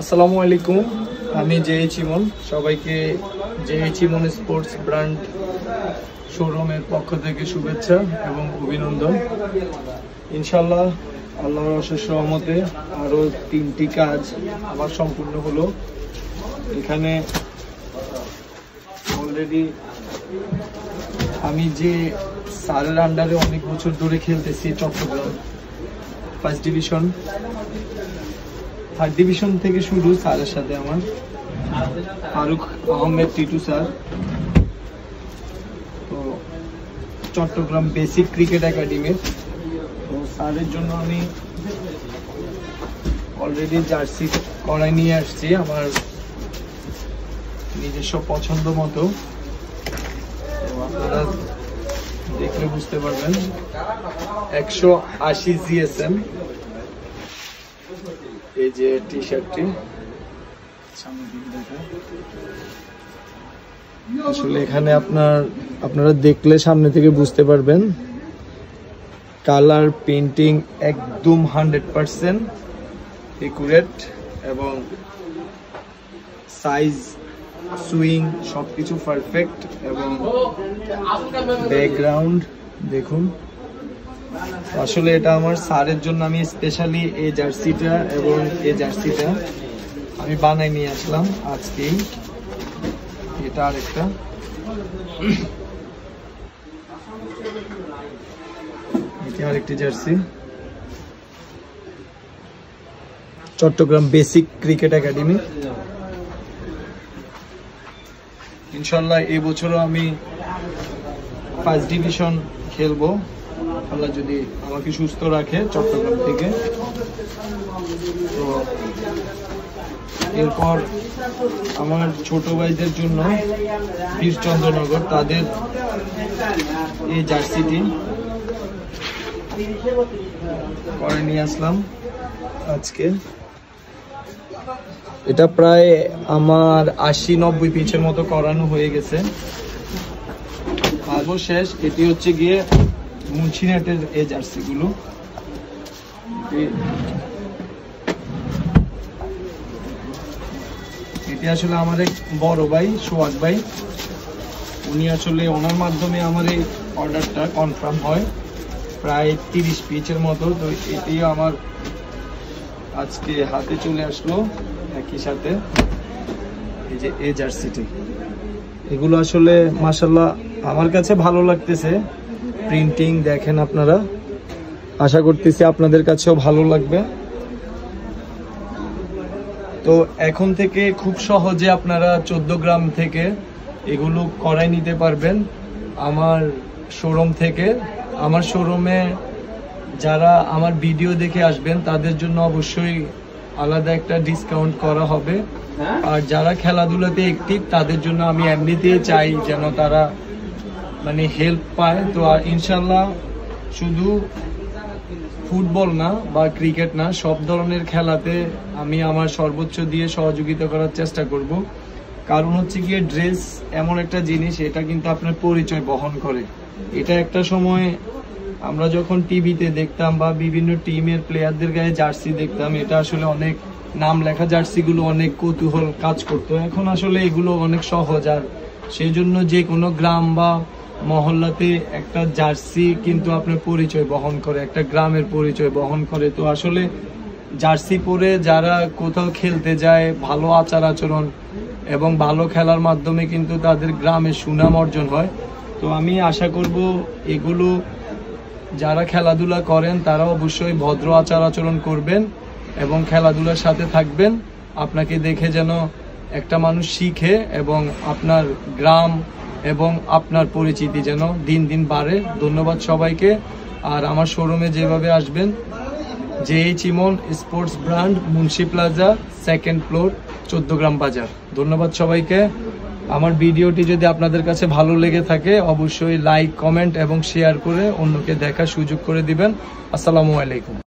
আসসালামু আলাইকুম, আমি জেএইচ ইমন। সবাইকে জেএইচ ইমন স্পোর্টস ব্র্যান্ড শোরুমের পক্ষ থেকে শুভেচ্ছা এবং অভিনন্দন। ইনশাল্লাহ আল্লাহর অশেষ রহমতে আরও 3টি কাজ আমার সম্পূর্ণ হলো। এখানে অলরেডি আমি যে স্যারের আন্ডারে অনেক বছর ধরে খেলতেছি, Chittagong first division, third division থেকে শুরু স্যারের সাথে আমার, ফারুক আহমেদ টিটু স্যার। তো চট্টগ্রাম বেসিক ক্রিকেট একাডেমির, তো স্যারের জন্য আমি অলরেডি জার্সি করাই নিয়ে আসছি আমার নিজস্ব পছন্দ মতো। তো আপনারা দেখলে বুঝতে পারবেন 180 GSM এই যে টি শার্টটি সামনে দিকে দেখা। আসলে এখানে আপনারা দেখলে সামনে থেকে বুঝতে পারবেন কালার পেইন্টিং একদম 100% একুরেট এবং সাইজ সুইং সবকিছু পারফেক্ট এবং ব্যাকগ্রাউন্ড দেখুন। আসলে এটা আমার স্যারের জন্য আমি স্পেশালি এই জার্সিটা এবং এই জার্সিটা আমি বানাই নিয়ে আসলাম আজকেই। এটা আরেকটা, এটা আরেকটি jersey, Chattogram basic cricket academy. ইনশাল্লাহ এই বছরও আমি ফার্স্ট ডিভিশন খেলবো, আল্লাহ যদি আমাকে সুস্থ রাখে চট্টগ্রাম থেকে। তো এরপর আমার ছোট ভাইদের জন্য বীরচন্দ্রনগর, তাদের এই জার্সিটি করে নিয়ে আসলাম আজকে। এটা প্রায় আমার 80-90 পিচের মতো করানো হয়ে গেছে, সর্বশেষ এটি হচ্ছে গিয়ে মুন্সিনেটের এই জার্সি গুলো। এটি আসলে আমার এক বড় ভাই সোহাগ ভাই, উনি আসলে ওনার মাধ্যমে আমার এই অর্ডারটা কনফার্ম হয়, প্রায় 30 পিচের মতো। তো এটিও আমার আজকে হাতে চলে আসলো একই সাথে। এই যে এই জার্সিটি, এগুলো আসলে মাশাআল্লাহ আমার কাছে ভালো লাগতেছে। প্রিন্টিং দেখেন আপনারা, আশা করতেছি আপনাদের কাছেও ভালো লাগবে। তো এখন থেকে খুব সহজে আপনারা 14 গ্রাম থেকে এগুলো করাই নিতে পারবেন আমার শোরুম থেকে। আমার শোরুমে যারা আমার ভিডিও দেখে আসবেন তাদের জন্য অবশ্যই আলাদা একটা ডিসকাউন্ট করা হবে, আর যারা খেলাধুলাতে অ্যাক্টিভ তাদের জন্য আমি এমনিতেই চাই যেন তারা মানে হেল্প পায়। তো ইনশাল্লাহ শুধু ফুটবল না বা ক্রিকেট না, সব ধরনের খেলাতে আমি আমার সর্বোচ্চ দিয়ে সহযোগিতা করার চেষ্টা করব। কারণ হচ্ছে গিয়ে ড্রেস এমন একটা জিনিস, এটা কিন্তু আপনার পরিচয় বহন করে। এটা একটা সময় আমরা যখন টিভিতে দেখতাম বা বিভিন্ন টিমের প্লেয়ারদের গায়ে জার্সি দেখতাম, এটা আসলে অনেক নাম লেখা জার্সিগুলো অনেক কৌতূহল কাজ করতো। এখন আসলে এগুলো অনেক সহজ, আর সেই জন্য যে কোনো গ্রাম বা মহল্লাতে একটা জার্সি কিন্তু আপনার পরিচয় বহন করে, একটা গ্রামের পরিচয় বহন করে। তো আসলে জার্সি পরে যারা কোথাও খেলতে যায়, ভালো আচার আচরণ এবং ভালো খেলার মাধ্যমে কিন্তু তাদের গ্রামের সুনাম অর্জন হয়। তো আমি আশা করব এগুলো যারা খেলাধুলা করেন তারা অবশ্যই ভদ্র আচার আচরণ করবেন এবং খেলাধুলার সাথে থাকবেন। আপনাকে দেখে যেন একটা মানুষ শিখে এবং আপনার গ্রাম এবং আপনার পরিচিতি যেন দিন দিন বাড়ে। ধন্যবাদ সবাইকে। আর আমার শোরুমে যেভাবে আসবেন, JH Emon sports brand, Munshi plaza, 2nd floor, 14 Gram Bazar. ধন্যবাদ সবাইকে। আমার ভিডিওটি যদি আপনাদের কাছে ভালো লেগে থাকে অবশ্যই লাইক, কমেন্ট এবং শেয়ার করে অন্যকে দেখার সুযোগ করে দিবেন। আসসালামু আলাইকুম।